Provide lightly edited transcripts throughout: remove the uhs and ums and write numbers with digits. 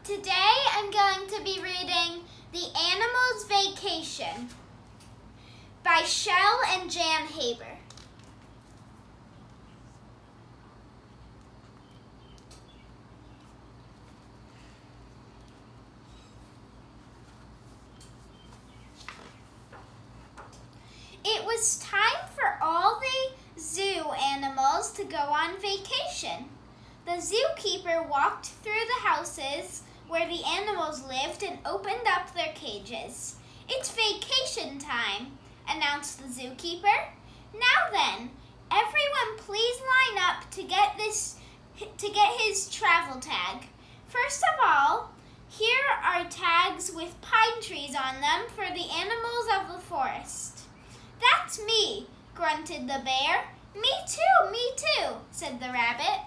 Today I'm going to be reading The Animal's Vacation by Shel and Haber. It was time for all the zoo animals to go on vacation. The zookeeper walked through the houses where the animals lived and opened up their cages. "It's vacation time," announced the zookeeper. "Now then, everyone please line up to get his travel tag. First of all, here are tags with pine trees on them for the animals of the forest." "That's me," grunted the bear. Me too, said the rabbit.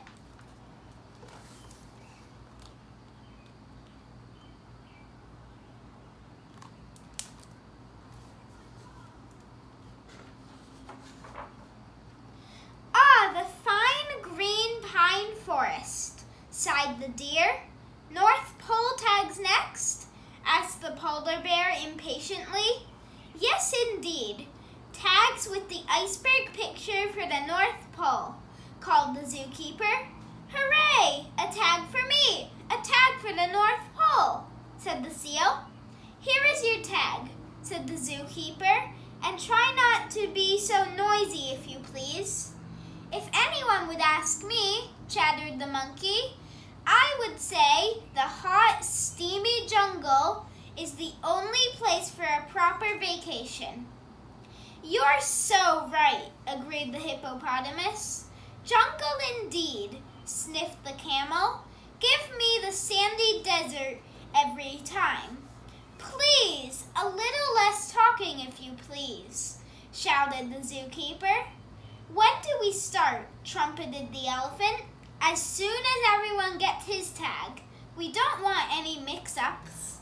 "Ah, the fine green pine forest," sighed the deer. "North Pole tags next?" asked the polar bear impatiently. "Yes, indeed. Tags with the iceberg picture for the North Pole," called the zookeeper. "Hooray! A tag for me! A tag for the North Pole!" said the seal. "Here is your tag," said the zookeeper, "and try not to be so noisy if you please." "If anyone would ask me," chattered the monkey, "I would say the hot, steamy jungle is the only place for a proper vacation." "You're so right," agreed the hippopotamus. "Jungle indeed," sniffed the camel. "Give me the sandy desert every time." "Please, a little less talking if you please," shouted the zookeeper. "When do we start?" trumpeted the elephant. "As soon as everyone gets his tag. We don't want any mix-ups."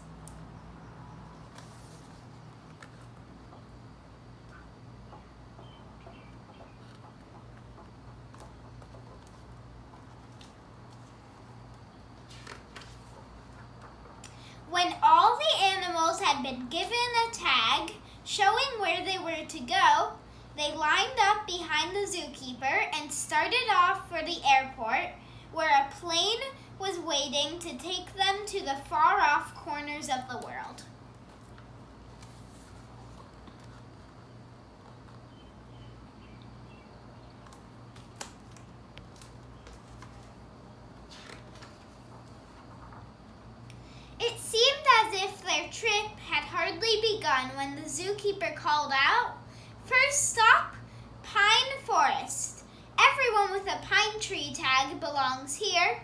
When all the animals had been given a tag showing where they were to go, they lined up behind the zookeeper and started off for the airport, where a plane was waiting to take them to the far-off corners of the world. It seemed as if their trip had hardly begun when the zookeeper called out, "First stop, pine forest. Everyone with a pine tree tag belongs here."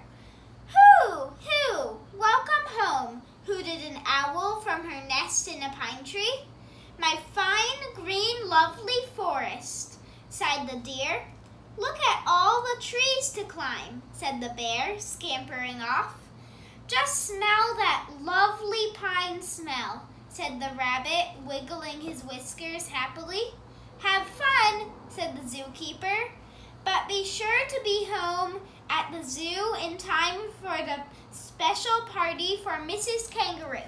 Hoo! Welcome home," hooted an owl from her nest in a pine tree. "My fine, green, lovely forest," sighed the deer. "Look at all the trees to climb," said the bear, scampering off. "Just smell that lovely pine smell," said the rabbit, wiggling his whiskers happily. "Have fun," said the zookeeper, "but be sure to be home at the zoo in time for the special party for Mrs. Kangaroo."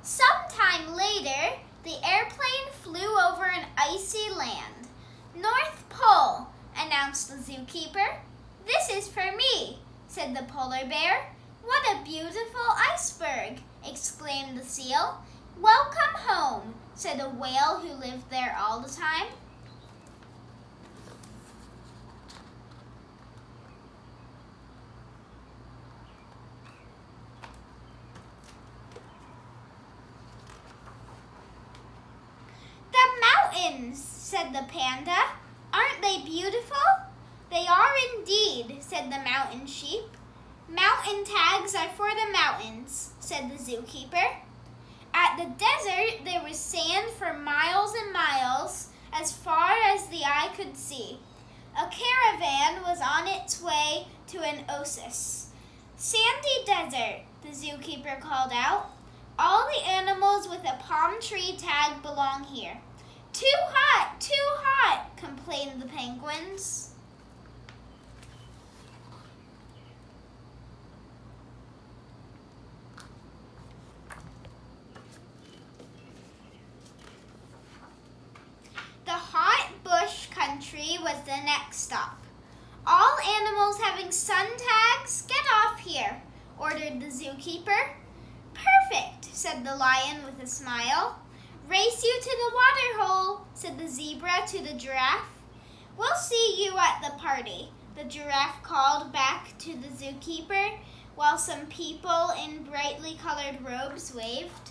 Sometime later, the airplane flew over an icy land. "North Pole," announced the zookeeper. "This is for me," said the polar bear. "What a beautiful iceberg," exclaimed the seal. "Welcome home," said a whale who lived there all the time. "Mountains," said the panda. "Aren't they beautiful?" "They are indeed," said the mountain sheep. "Mountain tags are for the mountains," said the zookeeper. At the desert, there was sand for miles and miles, as far as the eye could see. A caravan was on its way to an oasis. "Sandy desert," the zookeeper called out. All the animals with a palm tree tag belong here. Too hot, complained the penguins. The hot bush country was the next stop. All animals having sun tags, get off here, ordered the zookeeper. Perfect, said the lion with a smile. Race you to the water hole, said the zebra to the giraffe. We'll see you at the party, the giraffe called back to the zookeeper, while some people in brightly colored robes waved.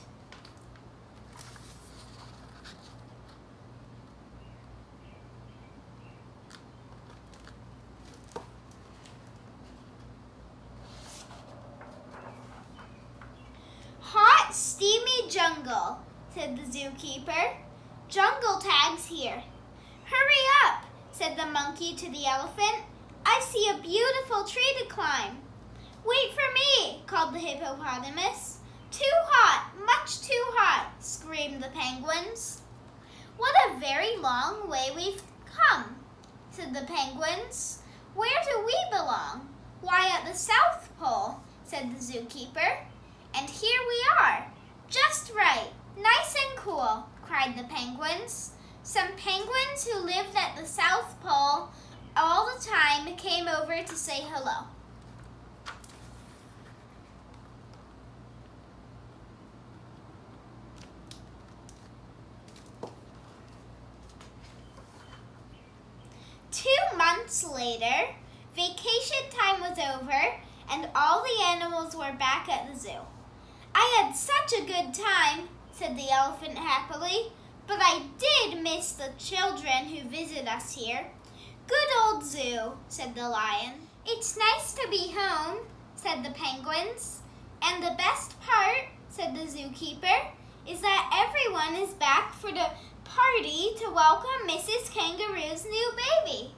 Hot, steamy jungle, said the zookeeper. Jungle tags here. Hurry up, said the monkey to the elephant. I see a beautiful tree to climb. Wait for me, called the hippopotamus. Too hot, much too hot, screamed the penguins. What a very long way we've come, said the penguins. Where do we belong? Why, at the South Pole, said the zookeeper. And here we are, just right, nice and cool, cried the penguins. Some penguins who lived at the South Pole all the time came over to say hello. Two months later, vacation time was over and all the animals were back at the zoo. I had such a good time, said the elephant happily, but I did miss the children who visit us here. Good old zoo, said the lion. It's nice to be home, said the penguins. And the best part, said the zookeeper, is that everyone is back for the party to welcome Mrs. Kangaroo's new baby.